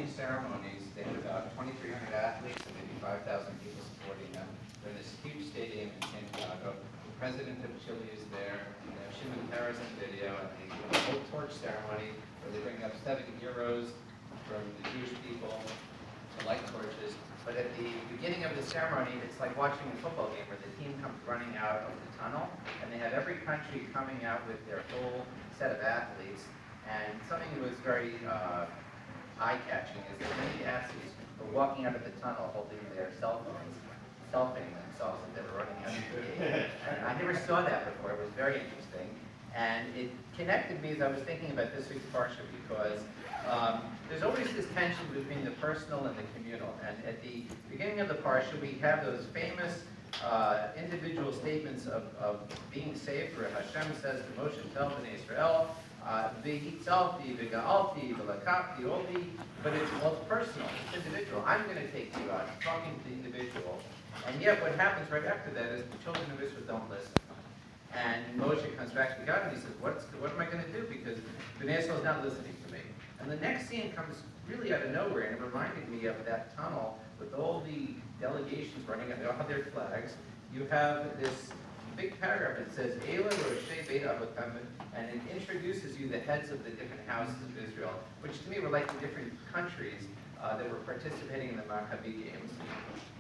these ceremonies, they had about 2,300 athletes and maybe 5,000 people supporting them. They're in this huge stadium in Santiago. The president of Chile is there. They have Shimon Peres in video, and they do a whole torch ceremony where they bring up 7 heroes from the Jewish people to light torches. But at the beginning of the ceremony, it's like watching a football game where the team comes running out of the tunnel, and they have every country coming out with their whole set of athletes. And something that was very eye-catching is that many athletes were walking out of the tunnel holding their cell phones, selfieing themselves as they were running out of the gate. And I never saw that before. It was very interesting. And it connected me as I was thinking about this week's Parsha because there's always this tension between the personal and the communal. And at the beginning of the Parsha, we have those famous individual statements of being saved, where Hashem says to Moshe, tell Bnei Israel, V'hitzalti, v'ga'alti, v'lakapti, but it's personal, it's individual. I'm going to take you out, I'm talking to the individual. And yet what happens right after that is the children of Israel don't listen. And Moshe comes back to God and he says, what am I going to do? Because Bnei Israel is not listening to me. And the next scene comes really out of nowhere, and it reminded me of that tunnel with all the delegations running out. They all have their flags. You have this big paragraph that says, Eila Roshei Beit Avotam, and it introduces you the heads of the different houses of Israel, which to me were like the different countries that were participating in the Macabi games.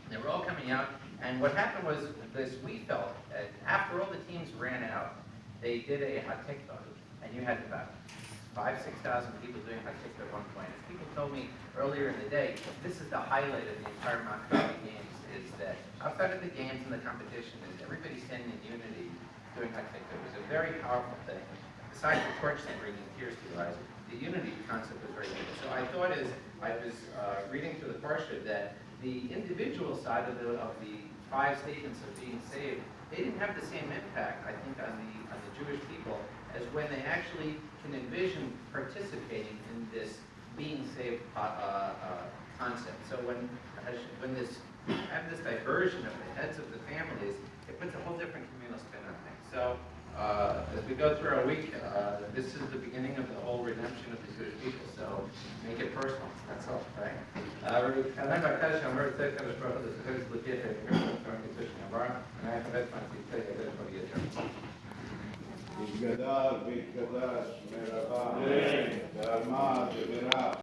They were all coming out, and what happened was this, we felt, after all the teams ran out, they did a hatikvah, and you had about 5,000 to 6,000 people doing hatikvah at one point. And people told me earlier in the day, this is the highlight of the entire Macabi games, is that outside of the games and the competition, is everybody standing in unity doing hatikvah. It was a very powerful thing. Besides the torch thing bringing tears to your eyes, the unity concept was very good. So I thought as I was reading through the Parsha that the individual side of the 5 statements of being saved, they didn't have the same impact, I think, on the Jewish people as when they actually can envision participating in this being saved concept. So when have this diversion of the heads of the families, it puts a whole different communal spin on things. So as we go through our week, this is the beginning of the whole redemption of the Jewish people. So make it personal. That's all, right? יתגדל ויתקדש מרבה, ועל מה תברך